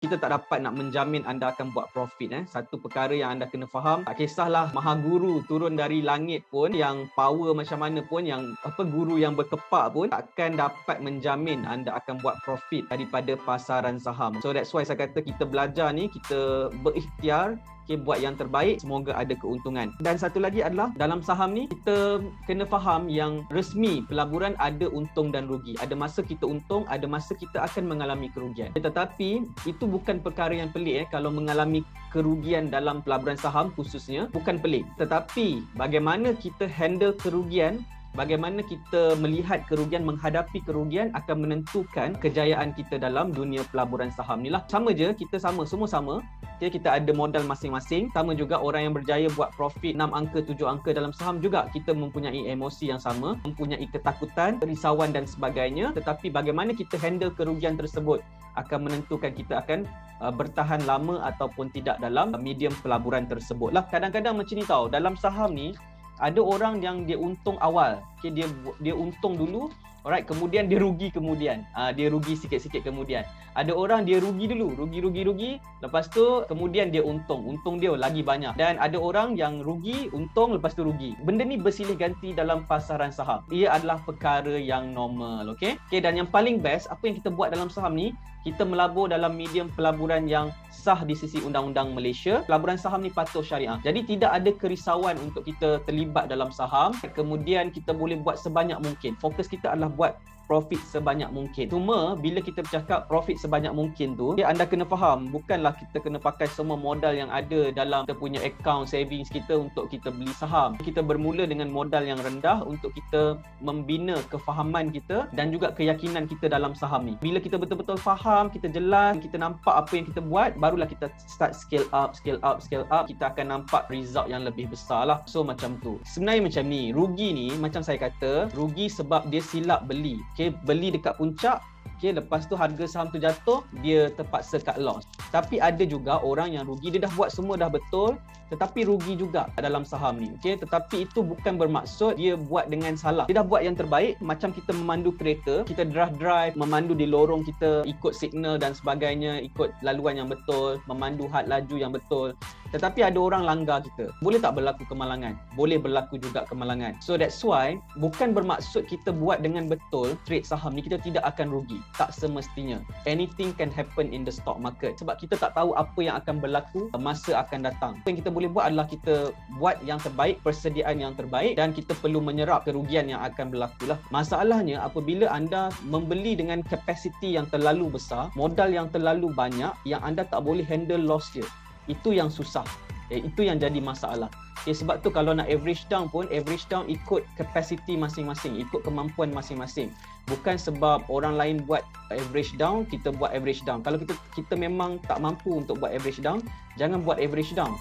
Kita tak dapat nak menjamin anda akan buat profit. Satu perkara yang anda kena faham, tak kisahlah maha guru turun dari langit pun, yang power macam mana pun, yang guru yang berkepak pun, takkan dapat menjamin anda akan buat profit daripada pasaran saham. So that's why saya kata kita belajar ni, kita berikhtiar, buat yang terbaik, semoga ada keuntungan. Dan satu lagi adalah dalam saham ni kita kena faham yang resmi pelaburan ada untung dan rugi. Ada masa kita untung, ada masa kita akan mengalami kerugian. Tetapi itu bukan perkara yang pelik kalau mengalami kerugian dalam pelaburan saham khususnya, bukan pelik. Tetapi bagaimana kita handle kerugian, bagaimana kita melihat kerugian, menghadapi kerugian akan menentukan kejayaan kita dalam dunia pelaburan saham ni lah. Sama je, kita sama, semua sama. Kita ada modal masing-masing. Sama juga orang yang berjaya buat profit 6 angka, 7 angka dalam saham juga. Kita mempunyai emosi yang sama, mempunyai ketakutan, risauan dan sebagainya. Tetapi bagaimana kita handle kerugian tersebut akan menentukan kita akan bertahan lama ataupun tidak dalam medium pelaburan tersebut lah. Kadang-kadang macam ni tau, dalam saham ni ada orang yang dia untung awal, dia untung dulu, alright, kemudian dia rugi kemudian. Dia rugi sikit-sikit kemudian. Ada orang dia rugi dulu, rugi, lepas tu kemudian dia untung dia lagi banyak. Dan ada orang yang rugi, untung, lepas tu rugi. Benda ni bersilih ganti dalam pasaran saham. Ia adalah perkara yang normal, okey? Dan yang paling best, apa yang kita buat dalam saham ni, kita melabur dalam medium pelaburan yang sah di sisi undang-undang Malaysia. Pelaburan saham ni patuh syariah. Jadi tidak ada kerisauan untuk kita terlibat dalam saham. Kemudian kita boleh buat sebanyak mungkin. Fokus kita adalah buat profit sebanyak mungkin. Cuma bila kita bercakap profit sebanyak mungkin tu, anda kena faham, bukanlah kita kena pakai semua modal yang ada dalam kita punya account savings kita untuk kita beli saham. Kita bermula dengan modal yang rendah untuk kita membina kefahaman kita dan juga keyakinan kita dalam saham ni. Bila kita betul-betul faham, kita jelas, kita nampak apa yang kita buat, barulah kita start scale up. Kita akan nampak result yang lebih besar lah. So macam tu. Sebenarnya macam ni, rugi ni macam saya kata, rugi sebab dia silap beli. Beli dekat puncak, lepas tu harga saham tu jatuh, dia terpaksa cut loss. Tapi ada juga orang yang rugi, dia dah buat semua dah betul, tetapi rugi juga dalam saham ni. Tetapi itu bukan bermaksud dia buat dengan salah. Dia dah buat yang terbaik, macam kita memandu kereta, kita drive, memandu di lorong kita, ikut signal dan sebagainya, ikut laluan yang betul, memandu had laju yang betul. Tetapi ada orang langgar kita. Boleh tak berlaku kemalangan? Boleh berlaku juga kemalangan. So that's why bukan bermaksud kita buat dengan betul trade saham ni kita tidak akan rugi. Tak semestinya. Anything can happen in the stock market. Sebab kita tak tahu apa yang akan berlaku masa akan datang. Apa yang kita boleh buat adalah kita buat yang terbaik, persediaan yang terbaik, dan kita perlu menyerap kerugian yang akan berlaku lah. Masalahnya apabila anda membeli dengan kapasiti yang terlalu besar, modal yang terlalu banyak, yang anda tak boleh handle loss dia. Itu yang susah. Itu yang jadi masalah. Sebab tu kalau nak average down pun, average down ikut kapasiti masing-masing, ikut kemampuan masing-masing. Bukan sebab orang lain buat average down, kita buat average down. Kalau kita memang tak mampu untuk buat average down, jangan buat average down.